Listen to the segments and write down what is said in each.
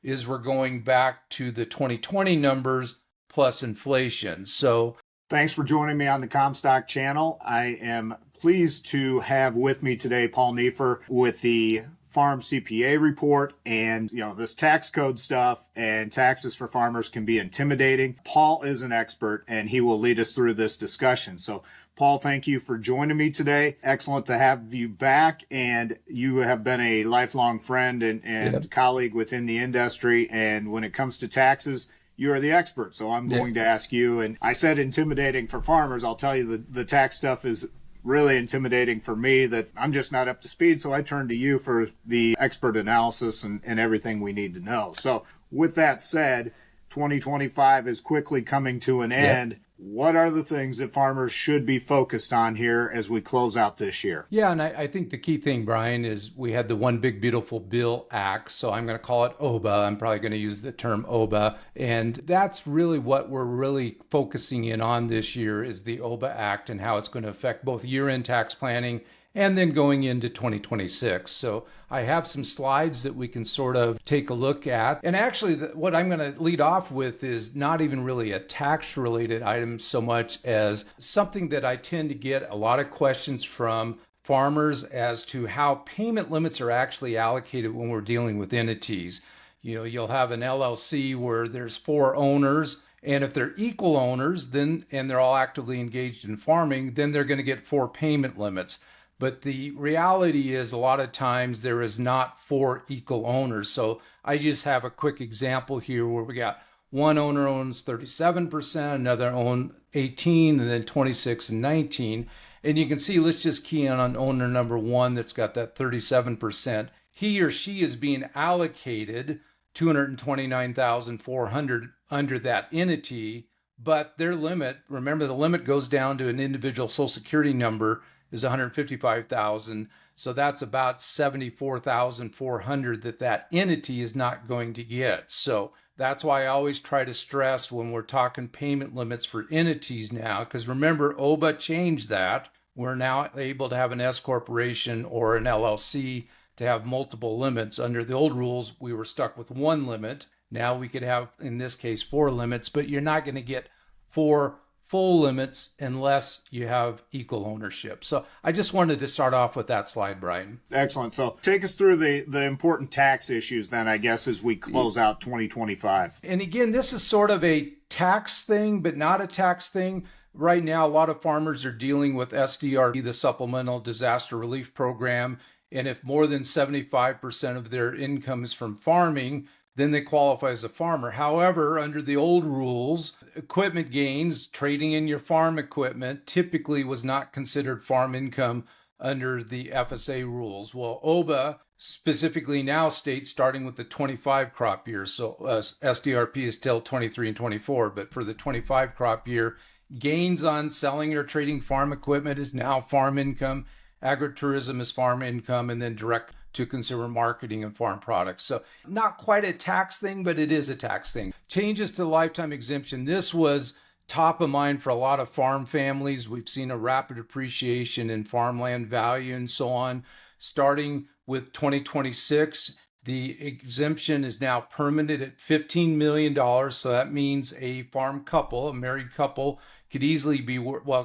is we're going back to the 2020 numbers plus inflation. So thanks for joining me on the CommStock channel. I am pleased to have with me today Paul Neiffer with the Farm CPA report. And, this tax code stuff and taxes for farmers can be intimidating. Paul is an expert and he will lead us through this discussion. So, Paul, thank you for joining me today. Excellent to have you back. And you have been a lifelong friend and colleague within the industry. And when it comes to taxes, you are the expert. So I'm going to ask you. And I said intimidating for farmers. I'll tell you the tax stuff is really intimidating for me, that I'm just not up to speed. So I turn to you for the expert analysis and everything we need to know. So with that said, 2025 is quickly coming to an end. What are the things that farmers should be focused on here as we close out this year? Yeah, and I think the key thing, Brian, is we had the One Big Beautiful Bill Act. So I'm going to call it OBA. I'm probably going to use the term OBA. And that's really what we're really focusing in on this year, is the OBA Act and how it's going to affect both year-end tax planning and then going into 2026. So I have some slides that we can sort of take a look at. And actually, what I'm going to lead off with is not even really a tax-related item so much as something that I tend to get a lot of questions from farmers as to how payment limits are actually allocated when we're dealing with entities. You'll have an LLC where there's 4 owners. And if they're equal owners, then and they're all actively engaged in farming, then they're going to get 4 payment limits. But the reality is a lot of times there is not 4 equal owners. So I just have a quick example here where we got one owner owns 37%, another owns 18, and then 26 and 19. And you can see, let's just key in on owner number 1 that's got that 37%. He or she is being allocated $229,400 under that entity, but their limit, remember the limit goes down to an individual Social Security number, is $155,000. So that's about $74,400 that entity is not going to get. So that's why I always try to stress when we're talking payment limits for entities now, because remember, OBA changed that. We're now able to have an S corporation or an LLC to have multiple limits. Under the old rules, we were stuck with 1 limit. Now we could have, in this case, 4 limits, but you're not going to get 4 full limits unless you have equal ownership. So I just wanted to start off with that slide, Brian. Excellent. So take us through the important tax issues then, I guess, as we close out 2025. And again, this is sort of a tax thing, but not a tax thing. Right now, a lot of farmers are dealing with SDR, the Supplemental Disaster Relief Program. And if more than 75% of their income is from farming, then they qualify as a farmer. However, under the old rules, equipment gains, trading in your farm equipment, typically was not considered farm income under the FSA rules. Well, OBA specifically now states starting with the 25 crop year. So SDRP is still 23 and 24, but for the 25 crop year, gains on selling or trading farm equipment is now farm income. Agritourism is farm income, and then direct to consumer marketing and farm products. So not quite a tax thing, but it is a tax thing. Changes to lifetime exemption. This was top of mind for a lot of farm families. We've seen a rapid appreciation in farmland value and so on. Starting with 2026, the exemption is now permanent at $15 million. So that means a farm couple, a married couple, could easily be,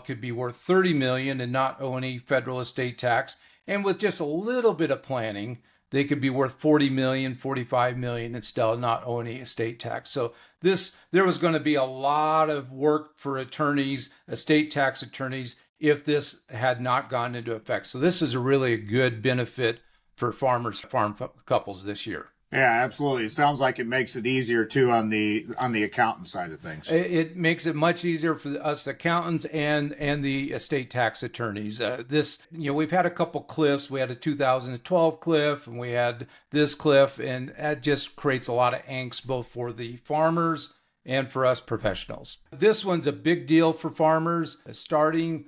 could be worth $30 million and not owe any federal estate tax. And with just a little bit of planning, they could be worth $40 million, $45 million and still not owe any estate tax. So there was going to be a lot of work for attorneys, estate tax attorneys, if this had not gone into effect. So this is a good benefit for farmers, farm couples this year. Yeah, absolutely. It sounds like it makes it easier too on the accountant side of things. It makes it much easier for us accountants and the estate tax attorneys. We've had a couple cliffs. We had a 2012 cliff, and we had this cliff, and that just creates a lot of angst both for the farmers and for us professionals. This one's a big deal for farmers. Starting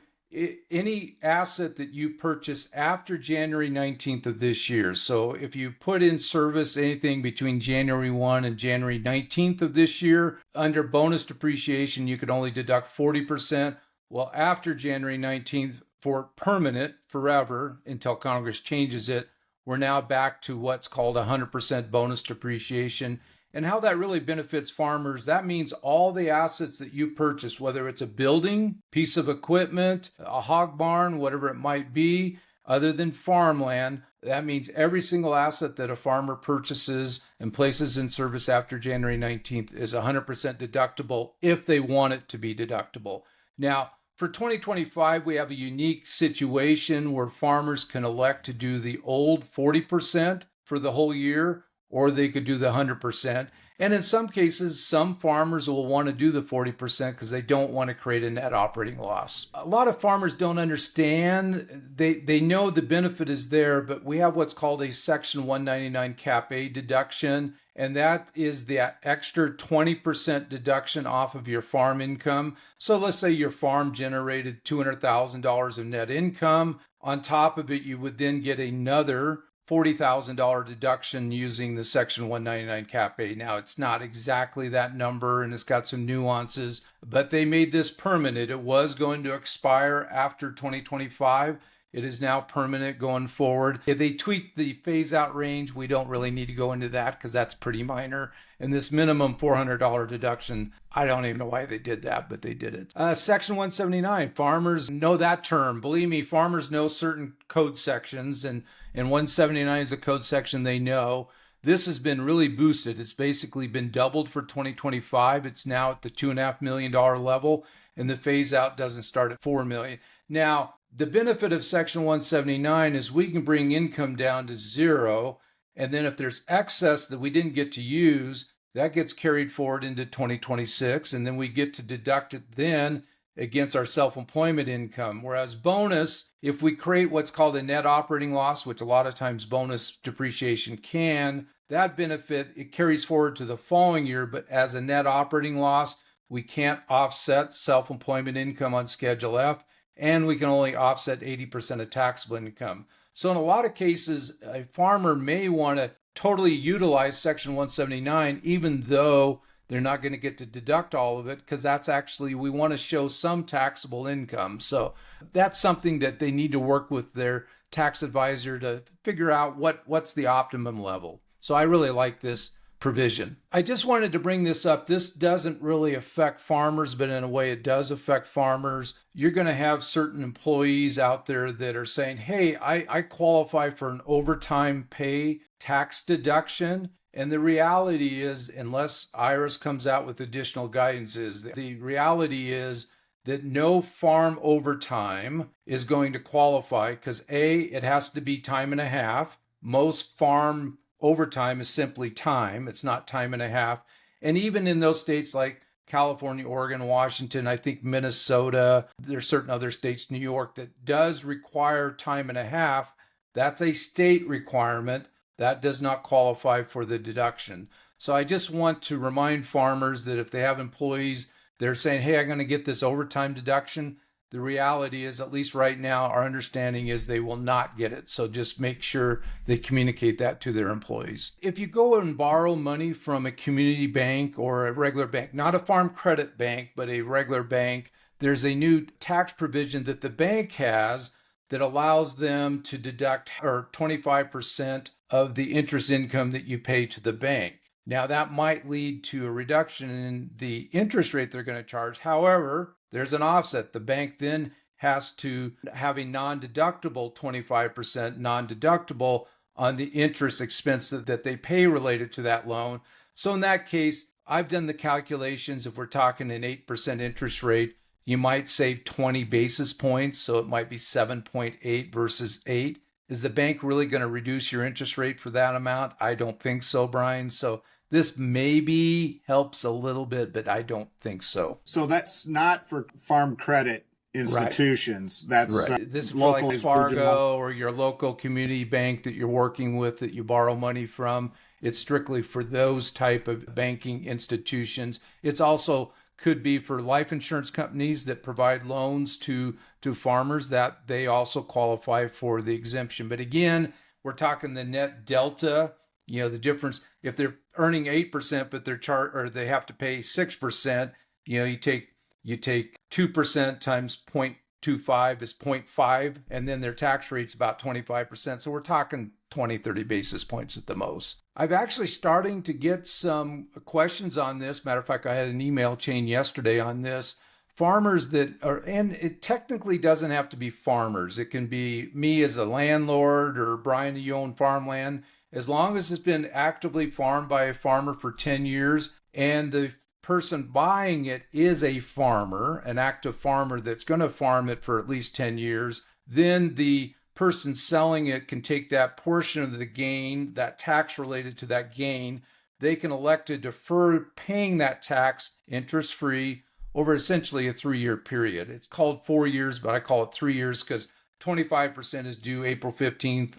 any asset that you purchase after January 19th of this year. So if you put in service anything between January 1 and January 19th of this year, under bonus depreciation, you could only deduct 40%. Well, after January 19th, for permanent, forever, until Congress changes it, we're now back to what's called 100% bonus depreciation. And how that really benefits farmers, that means all the assets that you purchase, whether it's a building, piece of equipment, a hog barn, whatever it might be, other than farmland, that means every single asset that a farmer purchases and places in service after January 19th is 100% deductible if they want it to be deductible. Now, for 2025, we have a unique situation where farmers can elect to do the old 40% for the whole year, or they could do the 100%. And in some cases, some farmers will want to do the 40% because they don't want to create a net operating loss. A lot of farmers don't understand. They know the benefit is there, but we have what's called a Section 199 Cap A deduction, and that is the extra 20% deduction off of your farm income. So let's say your farm generated $200,000 of net income. On top of it, you would then get another $40,000 deduction using the Section 199 Cap A. Now, it's not exactly that number and it's got some nuances, but they made this permanent. It was going to expire after 2025. It is now permanent going forward. If they tweaked the phase out range, we don't really need to go into that because that's pretty minor. And this minimum $400 deduction, I don't even know why they did that, but they did it. Section 179, farmers know that term. Believe me, farmers know certain code sections, and 179 is a code section they know. This has been really boosted. It's basically been doubled for 2025. It's now at the $2.5 million level, and the phase out doesn't start at $4 million. Now, the benefit of Section 179 is we can bring income down to zero, and then if there's excess that we didn't get to use, that gets carried forward into 2026, and then we get to deduct it then against our self-employment income. Whereas bonus, if we create what's called a net operating loss, which a lot of times bonus depreciation can, that benefit, it carries forward to the following year, but as a net operating loss, we can't offset self-employment income on Schedule F, and we can only offset 80% of taxable income. So in a lot of cases, a farmer may want to totally utilize Section 179, even though they're not going to get to deduct all of it, because that's actually, we want to show some taxable income. So that's something that they need to work with their tax advisor to figure out what's the optimum level. So I really like this provision. I just wanted to bring this up. This doesn't really affect farmers, but in a way it does affect farmers. You're going to have certain employees out there that are saying, hey, I qualify for an overtime pay tax deduction. And the reality is, unless IRS comes out with additional guidance, the reality is that no farm overtime is going to qualify because A, it has to be time and a half. Most farm overtime is simply time. It's not time and a half. And even in those states like California, Oregon, Washington, I think Minnesota, there's certain other states, New York, that does require time and a half. That's a state requirement. That does not qualify for the deduction. So I just want to remind farmers that if they have employees, they're saying, hey, I'm going to get this overtime deduction. The reality is, at least right now, our understanding is they will not get it. So just make sure they communicate that to their employees. If you go and borrow money from a community bank or a regular bank, not a farm credit bank, but a regular bank, there's a new tax provision that the bank has that allows them to deduct 25% of the interest income that you pay to the bank. Now, that might lead to a reduction in the interest rate they're going to charge. However, there's an offset. The bank then has to have a non-deductible 25% non-deductible on the interest expense that they pay related to that loan. So in that case, I've done the calculations. If we're talking an 8% interest rate, you might save 20 basis points. So it might be 7.8 versus 8. Is the bank really going to reduce your interest rate for that amount? I don't think so, Brian. So this maybe helps a little bit, but I don't think so. So that's not for farm credit institutions. Right. That's right. This is for like Fargo or your local community bank that you're working with that you borrow money from. It's strictly for those type of banking institutions. It's also could be for life insurance companies that provide loans to farmers, that they also qualify for the exemption. But again, we're talking the net delta, the difference. If they're earning 8%, but or they have to pay 6%, you take 2% times 0.25 is 0.5, and then their tax rate's about 25%. So we're talking 20, 30 basis points at the most. I've actually starting to get some questions on this. Matter of fact, I had an email chain yesterday on this. Farmers that are, and it technically doesn't have to be farmers. It can be me as a landlord or Brian, you own farmland. As long as it's been actively farmed by a farmer for 10 years and the person buying it is a farmer, an active farmer that's going to farm it for at least 10 years, then the person selling it can take that portion of the gain, that tax related to that gain. They can elect to defer paying that tax interest-free over essentially a 3-year period. It's called 4 years, but I call it 3 years because 25% is due April 15th.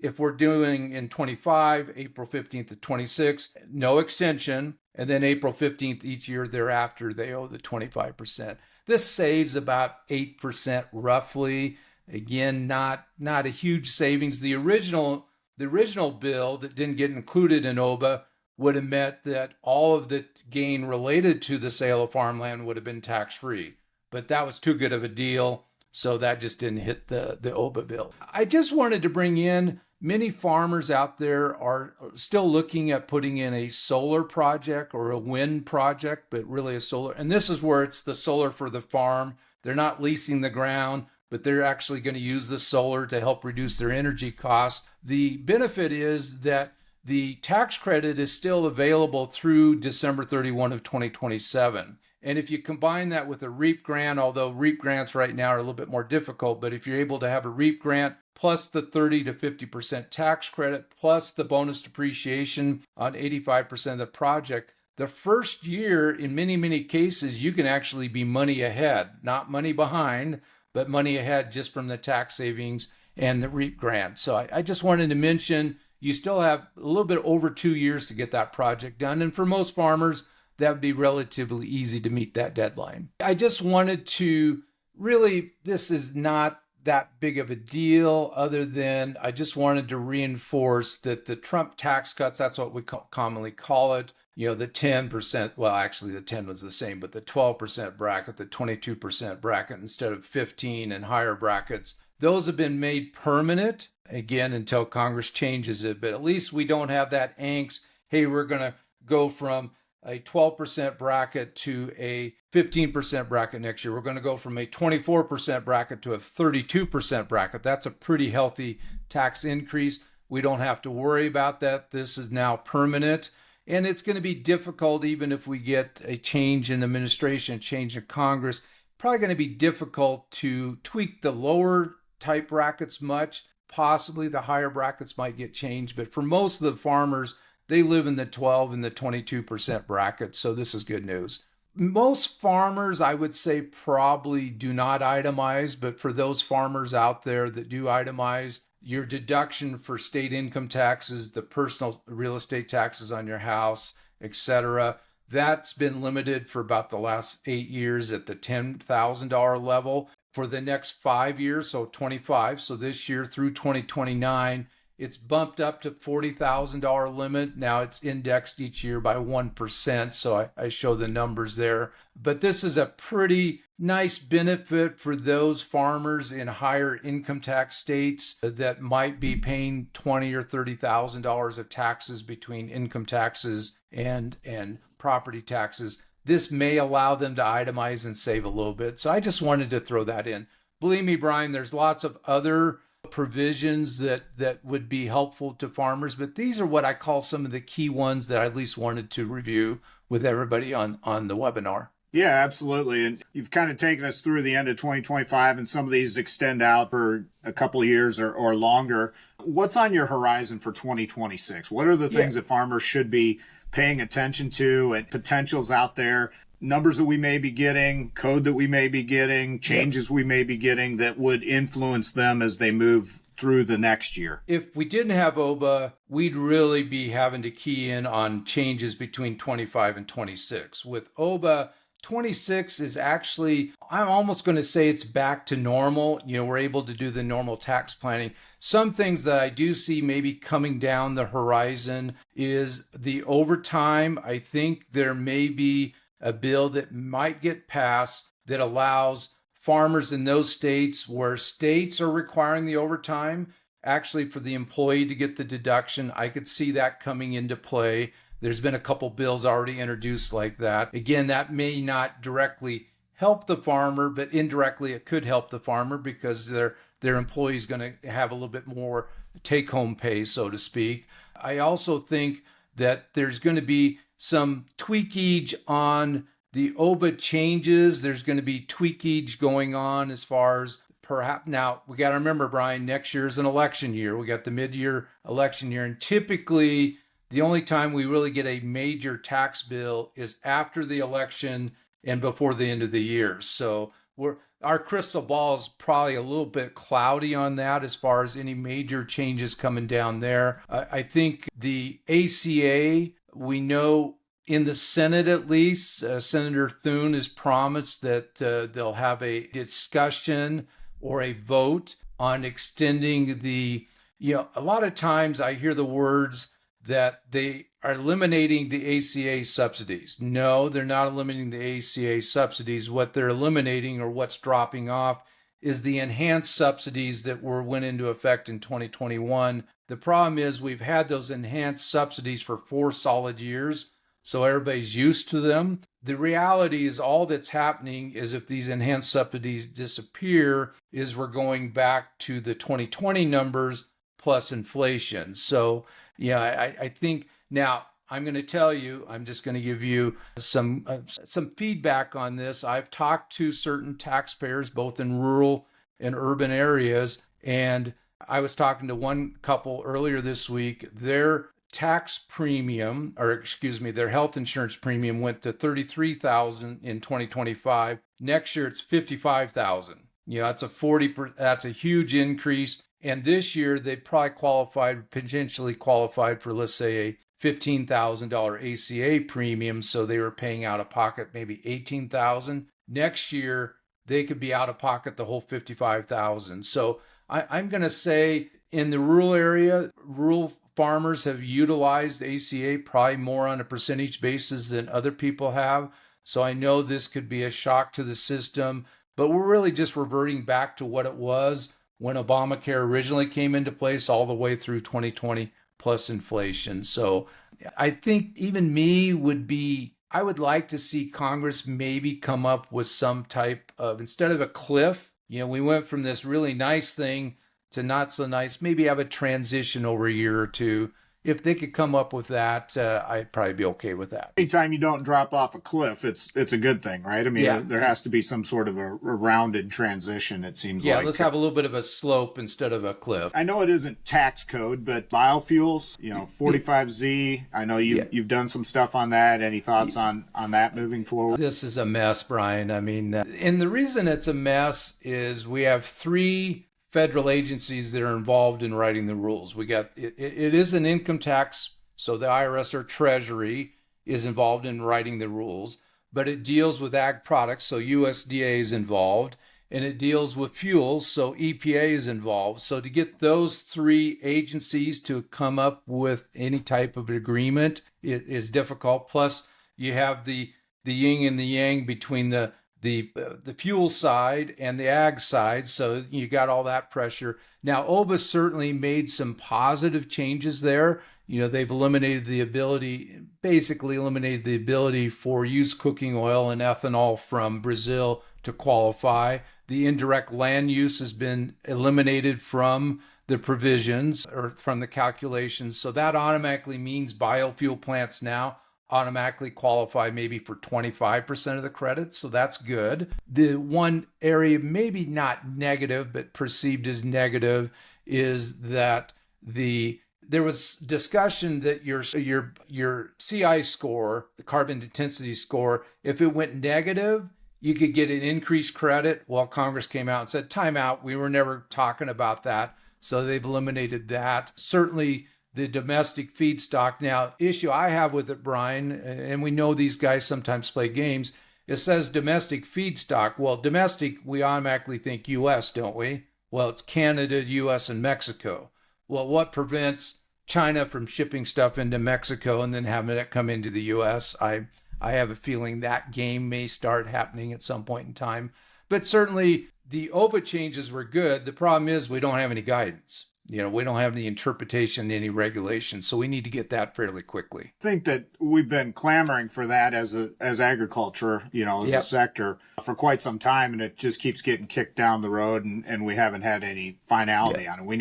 If we're doing in 25, April 15th to 26, no extension. And then April 15th each year thereafter, they owe the 25%. This saves about 8% roughly. Again, not a huge savings. The original bill that didn't get included in OBA would have meant that all of the gain related to the sale of farmland would have been tax-free. But that was too good of a deal, so that just didn't hit the OBA bill. I just wanted to bring in, many farmers out there are still looking at putting in a solar project or a wind project, but really a solar. And this is where it's the solar for the farm. They're not leasing the ground, but they're actually going to use the solar to help reduce their energy costs. The benefit is that the tax credit is still available through December 31 of 2027. And if you combine that with a REAP grant, although REAP grants right now are a little bit more difficult, but if you're able to have a REAP grant plus the 30 to 50% tax credit plus the bonus depreciation on 85% of the project, the first year in many, many cases, you can actually be money ahead, not money behind, but money ahead just from the tax savings and the REAP grant. So I just wanted to mention, you still have a little bit over 2 years to get that project done. And for most farmers, that would be relatively easy to meet that deadline. I just wanted to really, this is not that big of a deal other than I just wanted to reinforce that the Trump tax cuts, that's what we commonly call it, the 10%, well, actually the 10 was the same, but the 12% bracket, the 22% bracket instead of 15 and higher brackets, those have been made permanent, again, until Congress changes it. But at least we don't have that angst, hey, we're going to go from a 12% bracket to a 15% bracket next year. We're going to go from a 24% bracket to a 32% bracket. That's a pretty healthy tax increase. We don't have to worry about that. This is now permanent. And it's going to be difficult even if we get a change in administration, change in Congress. Probably going to be difficult to tweak the lower type brackets much. Possibly the higher brackets might get changed. But for most of the farmers, they live in the 12 and the 22% bracket. So this is good news. Most farmers, I would say, probably do not itemize. But for those farmers out there that do itemize, your deduction for state income taxes, the personal real estate taxes on your house, etc., that's been limited for about the last 8 years at the $10,000 level. For the next 5 years, so 25, so this year through 2029, it's bumped up to $40,000 limit. Now it's indexed each year by 1%, so I show the numbers there. But this is a pretty nice benefit for those farmers in higher income tax states that might be paying $20,000 or $30,000 of taxes between income taxes and property taxes. This may allow them to itemize and save a little bit. So I just wanted to throw that in. Believe me, Brian, there's lots of other provisions that would be helpful to farmers, but these are what I call some of the key ones that I at least wanted to review with everybody on the webinar. Yeah, absolutely. And you've kind of taken us through the end of 2025, and some of these extend out for a couple of years or longer. What's on your horizon for 2026? What are the things that farmers should be paying attention to and potentials out there, numbers that we may be getting, code that we may be getting, changes we may be getting that would influence them as they move through the next year? If we didn't have OBA, we'd really be having to key in on changes between 25 and 26. With OBA, 26 is actually, I'm almost going to say it's back to normal. We're able to do the normal tax planning. Some things that I do see maybe coming down the horizon is the overtime. I think there may be a bill that might get passed that allows farmers in those states where states are requiring the overtime actually for the employee to get the deduction. I could see that coming into play. There's been a couple bills already introduced like that. Again, that may not directly help the farmer, but indirectly it could help the farmer because their employee is going to have a little bit more take-home pay, so to speak. I also think that there's going to be some tweakage on the OBA changes. There's going to be tweakage going on as far as perhaps, now we got to remember, Brian, next year is an election year. We got the mid-year election year, and typically the only time we really get a major tax bill is after the election and before the end of the year. So our crystal ball is probably a little bit cloudy on that as far as any major changes coming down there. I think the ACA, we know in the Senate at least, Senator Thune has promised that they'll have a discussion or a vote on extending the, a lot of times I hear the words that they are eliminating the ACA subsidies. No, they're not eliminating the ACA subsidies. What they're eliminating or what's dropping off is the enhanced subsidies that went into effect in 2021. The problem is we've had those enhanced subsidies for 4 solid years, so everybody's used to them. The reality is all that's happening is if these enhanced subsidies disappear, is we're going back to the 2020 numbers plus inflation. So yeah, I think now I'm going to tell you, I'm just going to give you some feedback on this. I've talked to certain taxpayers, both in rural and urban areas, and I was talking to one couple earlier this week. Their tax premium, their health insurance premium went to $33,000 in 2025. Next year it's $55,000. That's a huge increase. And this year they probably potentially qualified for, let's say, a $15,000 ACA premium. So they were paying out of pocket maybe $18,000. Next year they could be out of pocket the whole $55,000. So I'm going to say in the rural area, rural farmers have utilized ACA probably more on a percentage basis than other people have. So I know this could be a shock to the system, but we're really just reverting back to what it was when Obamacare originally came into place all the way through 2020 plus inflation. So I think even I would like to see Congress maybe come up with some type of, instead of a cliff, we went from this really nice thing to not so nice, maybe have a transition over a year or two. If they could come up with that, I'd probably be okay with that. Anytime you don't drop off a cliff, it's a good thing, right? I mean, there has to be some sort of a rounded transition, it seems like. Yeah, let's have a little bit of a slope instead of a cliff. I know it isn't tax code, but biofuels, 45Z, I know you've done some stuff on that. Any thoughts on that moving forward? This is a mess, Brian. I mean, and the reason it's a mess is we have 3 federal agencies that are involved in writing the rules. We got it is an income tax, so the IRS or Treasury is involved in writing the rules, but it deals with ag products, so USDA is involved, and it deals with fuels, so EPA is involved. So to get those 3 agencies to come up with any type of agreement, it is difficult. Plus, you have the yin and the yang between the fuel side and the ag side, so you got all that pressure. Now, OBA certainly made some positive changes there. They've basically eliminated the ability for used cooking oil and ethanol from Brazil to qualify. The indirect land use has been eliminated from the provisions or from the calculations, so that automatically means biofuel plants now automatically qualify maybe for 25% of the credit. So that's good. The one area, maybe not negative, but perceived as negative, is that there was discussion that your CI score, the carbon intensity score, if it went negative, you could get an increased credit. Well, Congress came out and said, time out. We were never talking about that. So they've eliminated that. Certainly, the domestic feedstock. Now, issue I have with it, Brian, and we know these guys sometimes play games, it says domestic feedstock. Well, domestic, we automatically think U.S., don't we? Well, it's Canada, U.S., and Mexico. Well, what prevents China from shipping stuff into Mexico and then having it come into the U.S.? I have a feeling that game may start happening at some point in time. But certainly, the OBA changes were good. The problem is we don't have any guidance. We don't have any interpretation, any regulation. So we need to get that fairly quickly. I think that we've been clamoring for that as agriculture, as a sector for quite some time, and it just keeps getting kicked down the road, and we haven't had any finality on it. We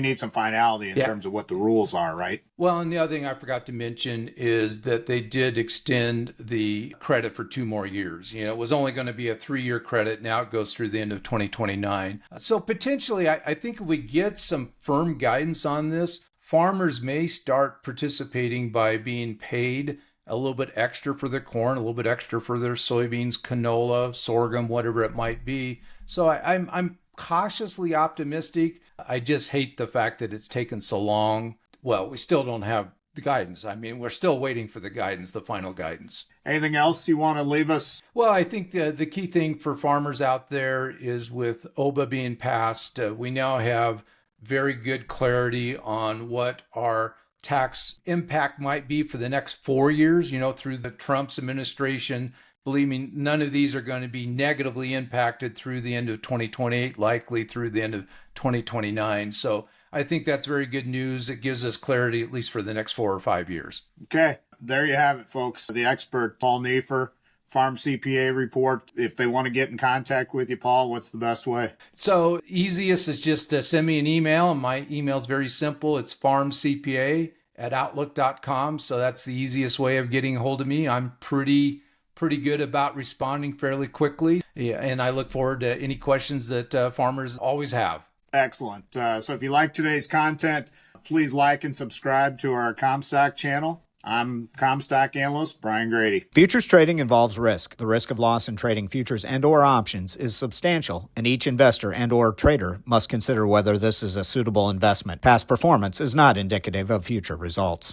need some finality in terms of what the rules are, right? Well, and the other thing I forgot to mention is that they did extend the credit for 2 more years. It was only going to be a 3-year credit. Now it goes through the end of 2029. So potentially, I think if we get some firm guidance on this, farmers may start participating by being paid a little bit extra for their corn, a little bit extra for their soybeans, canola, sorghum, whatever it might be. So I'm cautiously optimistic. I just hate the fact that it's taken so long. Well, we still don't have the guidance. I mean, we're still waiting for the guidance, the final guidance. Anything else you want to leave us? Well, I think the key thing for farmers out there is with OBA being passed, we now have very good clarity on what our tax impact might be for the next 4 years, through the Trump's administration. Believe me, none of these are going to be negatively impacted through the end of 2028, likely through the end of 2029. So I think that's very good news. It gives us clarity, at least for the next 4 or 5 years. Okay, there you have it, folks. The expert, Paul Neiffer, Farm CPA report. If they want to get in contact with you, Paul, what's the best way? So easiest is just to send me an email. My email is very simple. It's farmcpa@outlook.com. So that's the easiest way of getting a hold of me. I'm pretty good about responding fairly quickly. Yeah, and I look forward to any questions that farmers always have. Excellent. So if you like today's content, please like and subscribe to our CommStock channel. I'm CommStock analyst Brian Grete. Futures trading involves risk. The risk of loss in trading futures and/or options is substantial, and each investor and/or trader must consider whether this is a suitable investment. Past performance is not indicative of future results.